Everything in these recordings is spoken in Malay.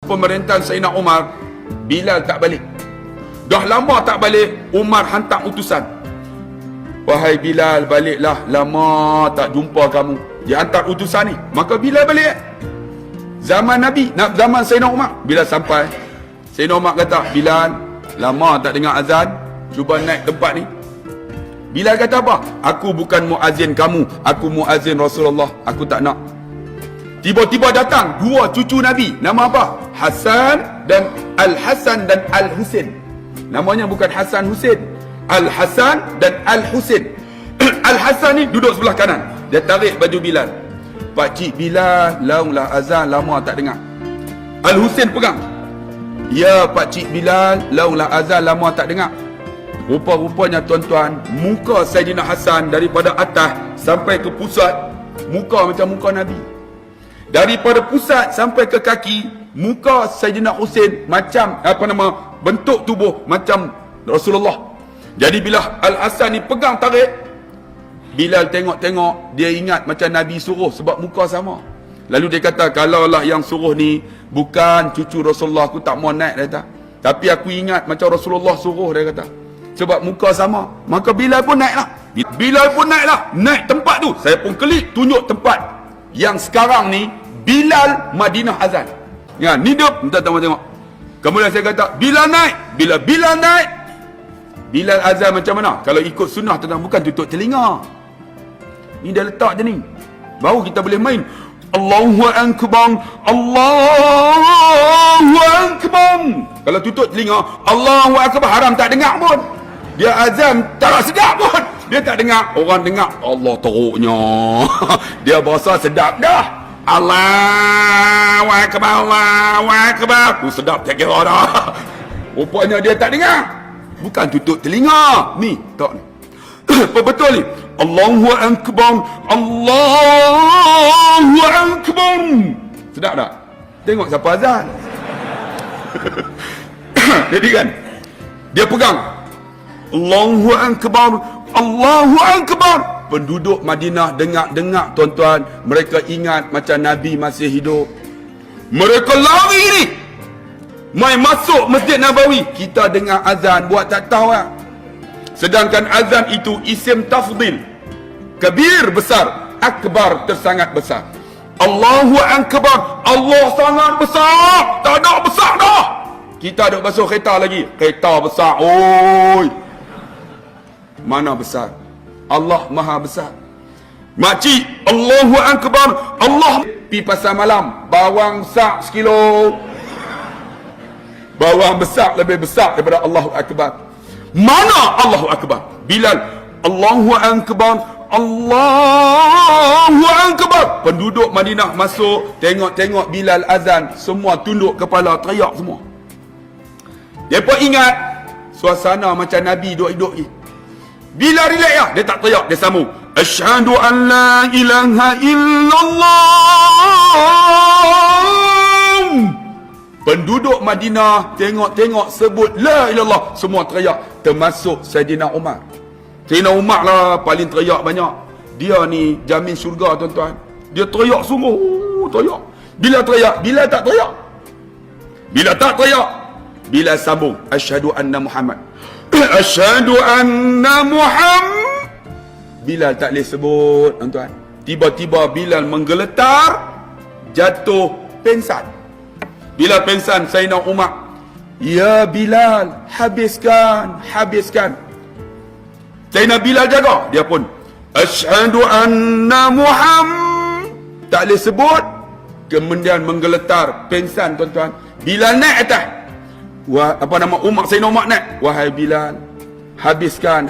pemerintahan Sayyidina Umar, Bilal tak balik. Dah lama tak balik, Umar hantar utusan. Wahai Bilal, baliklah, lama tak jumpa kamu. Dia hantar utusan ni, maka Bilal balik. Zaman Nabi, zaman Sayyidina Umar, bila sampai, Sayyidina Umar kata, Bilal, lama tak dengar azan, cuba naik tempat ni. Bilal kata apa? Aku bukan muazzin kamu, aku muazzin Rasulullah, aku tak nak. Tiba-tiba datang dua cucu Nabi, nama apa? Hasan dan Al-Hasan dan Al-Husain. Namanya bukan Hasan Husain, Al-Hasan dan Al-Husain. Al-Hasan ni duduk sebelah kanan, dia tarik baju Bilal. Pakcik Bilal, launglah azan, lama tak dengar. Al-Husain pegang. Ya Pakcik Bilal, launglah azan, lama tak dengar. Rupa-rupanya tuan-tuan, muka Sayyidina Hasan daripada atas sampai ke pusat, muka macam muka Nabi. Daripada pusat sampai ke kaki, muka Sayyidina Husain macam bentuk tubuh macam Rasulullah. Jadi bila Al-Hasan ni pegang tarik, Bilal tengok-tengok, dia ingat macam Nabi suruh sebab muka sama. Lalu dia kata, kalaulah yang suruh ni bukan cucu Rasulullah, aku tak mau naik, dia kata. Tapi aku ingat macam Rasulullah suruh, dia kata. Sebab muka sama. Maka Bilal pun naiklah. Bilal pun naiklah. Naik tempat tu. Saya pun klik tunjuk tempat yang sekarang ni Bilal Madinah azan. Ya, ni dia. Tengok. Kemudian saya kata, Bilal naik. Bila Bilal naik, Bilal azan macam mana? Kalau ikut sunnah tentang bukan tutup telinga. Ni dia letak je ni. Baru kita boleh main. Allahu Akbar, Allahu Akbar. Kalau tutup telinga, Allahu Akbar, haram tak dengar pun. Dia azan tak sedap pun. Dia tak dengar. Orang dengar, Allah teruknya. Dia berasa sedap dah. Allahu Akbar, Allahu Akbar. Tu sedap tak kira dah. Rupanya dia tak dengar. Bukan tutup telinga. Ni, tak ni. Betul ni. Allahu Akbar, Allahu Akbar. Sedap tak? Tengok siapa azan. Jadi kan, dia pegang Allahu Akbar, Allahu Akbar. Penduduk Madinah dengar tuan-tuan, mereka ingat macam Nabi masih hidup. Mereka lari ni, mai masuk Masjid Nabawi. Kita dengar azan, buat tak tahu lah. Sedangkan azan itu isim tafdil. Kabir besar, akbar tersangat besar. Allahu Akbar, Allah sangat besar. Tak ada besar dah. Kita duk basuh kereta lagi. Kereta besar, oi. Mana besar? Allah maha besar. Makcik, Allahu Akbar, Allah. Pi pasar malam, bawang besar sekilo. Bawang besar lebih besar daripada Allahu Akbar. Mana Allahu Akbar? Bilal, Allahu Akbar, Allahu Akbar. Penduduk Madinah masuk, tengok Bilal azan, semua tunduk kepala, teriak semua. Depa ingat suasana macam Nabi duduk ni. Bila relax lah, dia tak teriak, dia sambung. Asyhadu an la ilaha illallah. Penduduk Madinah tengok sebut la ilallah, semua teriak, termasuk Sayyidina Umar. Sayyidina Umar lah paling teriak banyak. Dia ni jamin syurga tuan-tuan. Dia teriak sungguh, teriak. Bila teriak, bila tak teriak. Bila tak teriak, bila sambung asyhadu anna Muhammad. Asyhadu anna Muhammad. Bilal tak boleh sebut tuan-tuan. Tiba-tiba Bilal menggeletar, jatuh pingsan. Bila pingsan, Sayyidina Umar, ya Bilal, habiskan. Sayyidina Bilal jaga, dia pun asyhadu anna Muhammad. Tak boleh sebut, kemudian menggeletar, pingsan tuan-tuan. Bilal naik atas. Sayyidina Umar naik. Wahai Bilal, habiskan.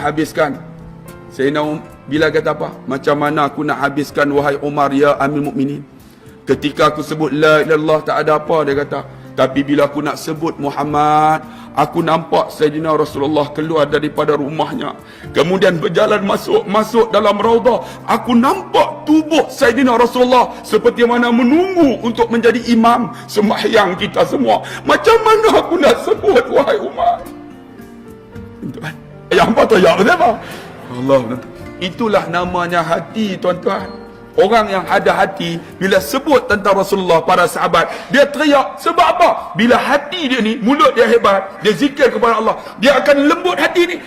Sayyidina Bilal kata apa? Macam mana aku nak habiskan wahai Umar ya Amir Mukminin? Ketika aku sebut la ilallah tak ada apa, dia kata. Tapi bila aku nak sebut Muhammad, aku nampak Sayyidina Rasulullah keluar daripada rumahnya, kemudian berjalan masuk dalam raudah. Aku nampak tubuh Sayyidina Rasulullah seperti mana menunggu untuk menjadi imam sembahyang kita semua. Macam mana aku nak sebut wahai Umar? Yang apa tu? Ya, apa? Allah. Itulah namanya hati tuan-tuan. Orang yang ada hati, bila sebut tentang Rasulullah, para sahabat, dia teriak. Sebab apa? Bila hati dia ni, mulut dia hebat, dia zikir kepada Allah, dia akan lembut hati ni.